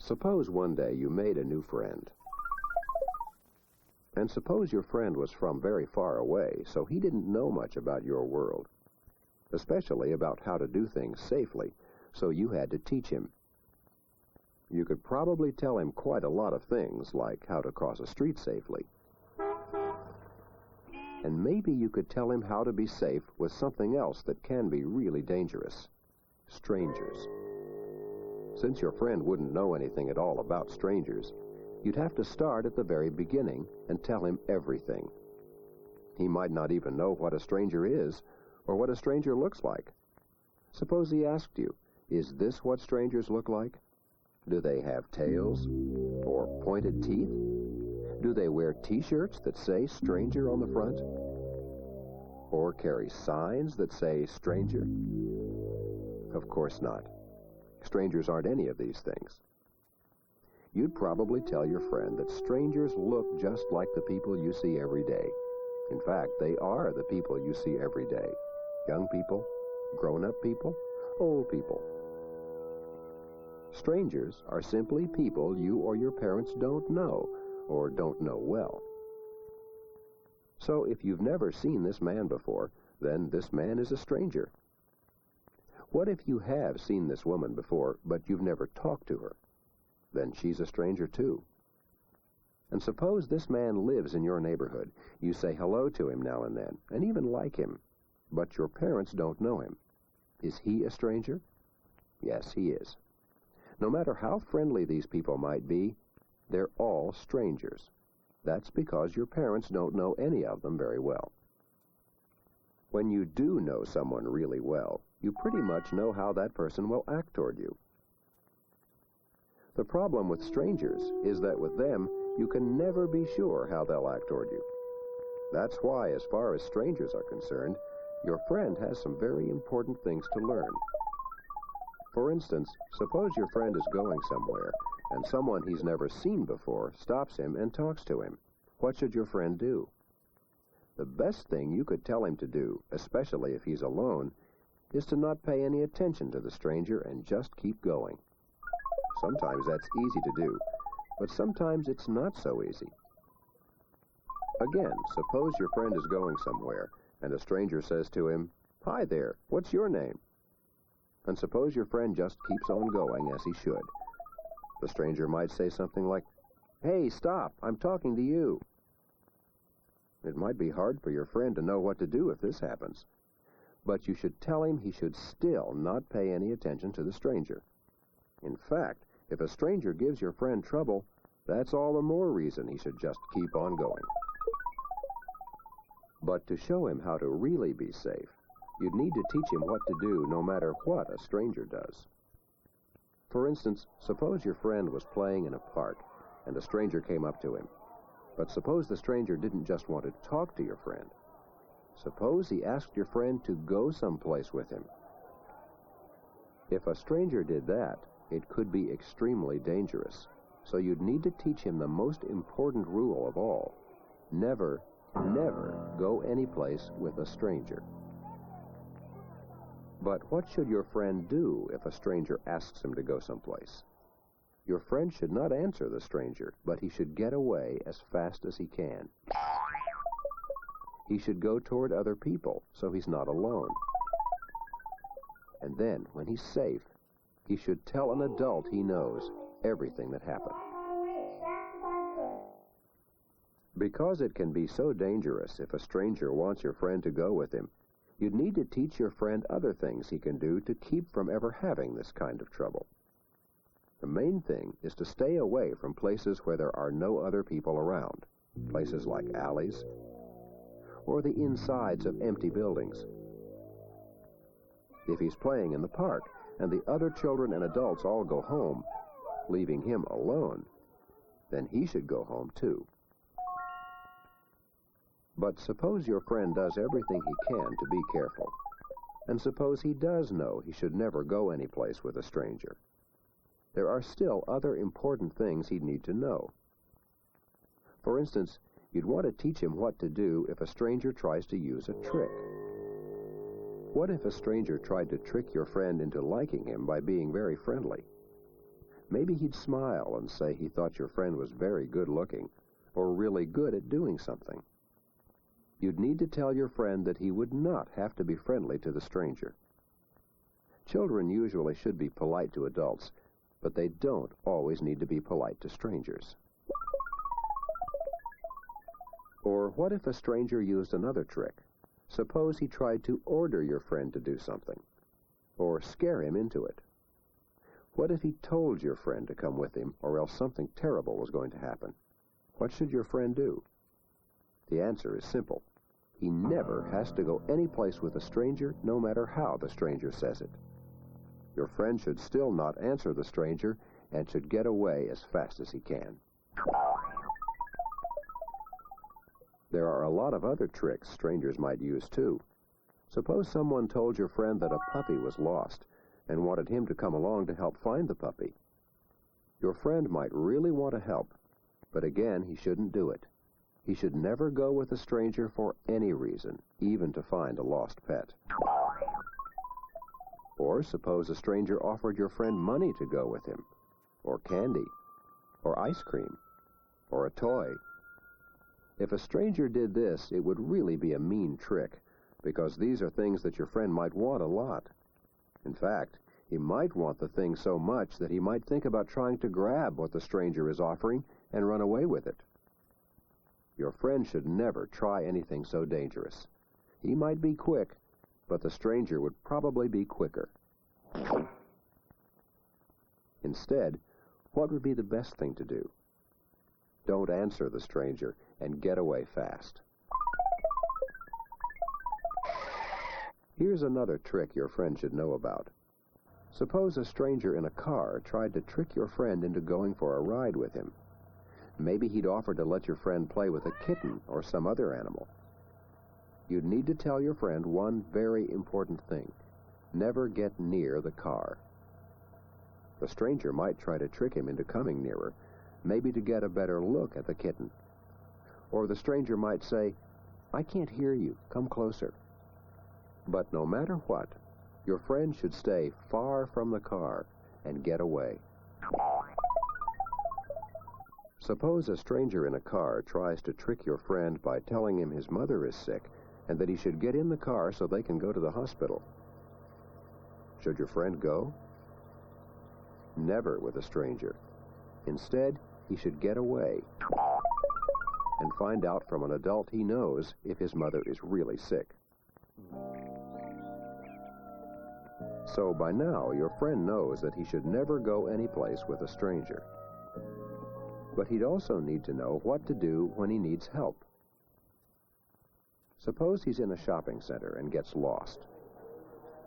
Suppose one day you made a new friend. And suppose your friend was from very far away, so he didn't know much about your world, especially about how to do things safely, so you had to teach him. You could probably tell him quite a lot of things, like how to cross a street safely. And maybe you could tell him how to be safe with something else that can be really dangerous: strangers. Since your friend wouldn't know anything at all about strangers, you'd have to start at the very beginning and tell him everything. He might not even know what a stranger is or what a stranger looks like. Suppose he asked you, "Is this what strangers look like? Do they have tails or pointed teeth? Do they wear T-shirts that say stranger on the front? Or carry signs that say stranger?" Of course not. Strangers aren't any of these things. You'd probably tell your friend that strangers look just like the people you see every day. In fact, they are the people you see every day. Young people, grown-up people, old people. Strangers are simply people you or your parents don't know, or don't know well. So if you've never seen this man before, then this man is a stranger. What if you have seen this woman before, but you've never talked to her? Then she's a stranger too. And suppose this man lives in your neighborhood. You say hello to him now and then, and even like him, but your parents don't know him. Is he a stranger? Yes, he is. No matter how friendly these people might be, they're all strangers. That's because your parents don't know any of them very well. When you do know someone really well, you pretty much know how that person will act toward you. The problem with strangers is that with them, you can never be sure how they'll act toward you. That's why, as far as strangers are concerned, your friend has some very important things to learn. For instance, suppose your friend is going somewhere, and someone he's never seen before stops him and talks to him. What should your friend do? The best thing you could tell him to do, especially if he's alone, is to not pay any attention to the stranger and just keep going. Sometimes that's easy to do, but sometimes it's not so easy. Again, suppose your friend is going somewhere, and a stranger says to him, "Hi there, what's your name?" And suppose your friend just keeps on going as he should. The stranger might say something like, "Hey, stop, I'm talking to you." It might be hard for your friend to know what to do if this happens. But you should tell him he should still not pay any attention to the stranger. In fact, if a stranger gives your friend trouble, that's all the more reason he should just keep on going. But to show him how to really be safe, you'd need to teach him what to do no matter what a stranger does. For instance, suppose your friend was playing in a park and a stranger came up to him. But suppose the stranger didn't just want to talk to your friend. Suppose he asked your friend to go someplace with him. If a stranger did that, it could be extremely dangerous. So you'd need to teach him the most important rule of all. Never, never go anyplace with a stranger. But what should your friend do if a stranger asks him to go someplace? Your friend should not answer the stranger, but he should get away as fast as he can. He should go toward other people, so he's not alone. And then, when he's safe, he should tell an adult he knows everything that happened. Because it can be so dangerous if a stranger wants your friend to go with him, you'd need to teach your friend other things he can do to keep from ever having this kind of trouble. The main thing is to stay away from places where there are no other people around, places like alleys or the insides of empty buildings. If he's playing in the park and the other children and adults all go home, leaving him alone, then he should go home too. But suppose your friend does everything he can to be careful, and suppose he does know he should never go anyplace with a stranger. There are still other important things he'd need to know. For instance, you'd want to teach him what to do if a stranger tries to use a trick. What if a stranger tried to trick your friend into liking him by being very friendly? Maybe he'd smile and say he thought your friend was very good looking or really good at doing something. You'd need to tell your friend that he would not have to be friendly to the stranger. Children usually should be polite to adults, but they don't always need to be polite to strangers. Or what if a stranger used another trick? Suppose he tried to order your friend to do something, or scare him into it. What if he told your friend to come with him, or else something terrible was going to happen? What should your friend do? The answer is simple. He never has to go any place with a stranger, no matter how the stranger says it. Your friend should still not answer the stranger and should get away as fast as he can. There are a lot of other tricks strangers might use too. Suppose someone told your friend that a puppy was lost and wanted him to come along to help find the puppy. Your friend might really want to help, but again, he shouldn't do it. He should never go with a stranger for any reason, even to find a lost pet. Or suppose a stranger offered your friend money to go with him, or candy, or ice cream, or a toy. If a stranger did this, it would really be a mean trick, because these are things that your friend might want a lot. In fact, he might want the thing so much that he might think about trying to grab what the stranger is offering and run away with it. Your friend should never try anything so dangerous. He might be quick, but the stranger would probably be quicker. Instead, what would be the best thing to do? Don't answer the stranger and get away fast. Here's another trick your friend should know about. Suppose a stranger in a car tried to trick your friend into going for a ride with him. Maybe he'd offer to let your friend play with a kitten or some other animal. You'd need to tell your friend one very important thing. Never get near the car. The stranger might try to trick him into coming nearer, maybe to get a better look at the kitten. Or the stranger might say, "I can't hear you, come closer." But no matter what, your friend should stay far from the car and get away. Suppose a stranger in a car tries to trick your friend by telling him his mother is sick and that he should get in the car so they can go to the hospital. Should your friend go? Never with a stranger. Instead, he should get away and find out from an adult he knows if his mother is really sick. So by now, your friend knows that he should never go anyplace with a stranger. But he'd also need to know what to do when he needs help. Suppose he's in a shopping center and gets lost.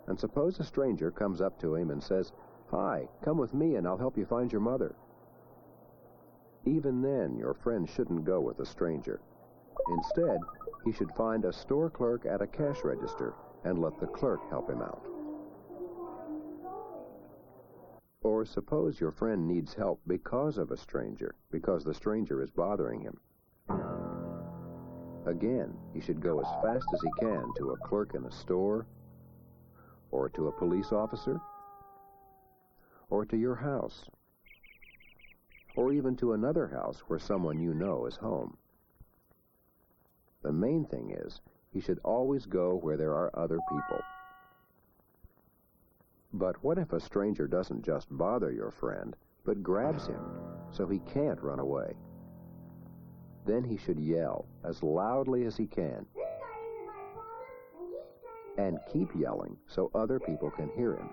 And suppose a stranger comes up to him and says, "Hi, come with me and I'll help you find your mother." Even then, your friend shouldn't go with a stranger. Instead, he should find a store clerk at a cash register and let the clerk help him out. Or suppose your friend needs help because of a stranger, because the stranger is bothering him. Again, he should go as fast as he can to a clerk in a store, or to a police officer, or to your house, or even to another house where someone you know is home. The main thing is, he should always go where there are other people. But what if a stranger doesn't just bother your friend, but grabs him so he can't run away? Then he should yell as loudly as he can, and keep yelling so other people can hear him.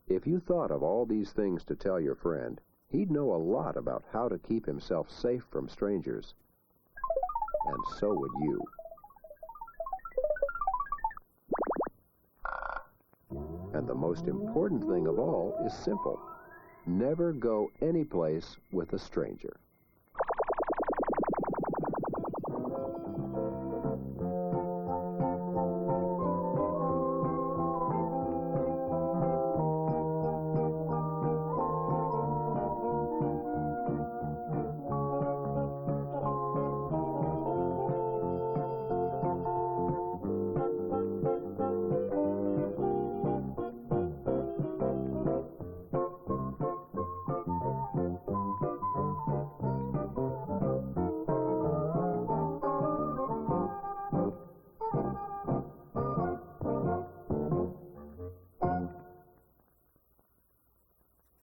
If you thought of all these things to tell your friend, he'd know a lot about how to keep himself safe from strangers. And so would you. And the most important thing of all is simple. Never go any place with a stranger.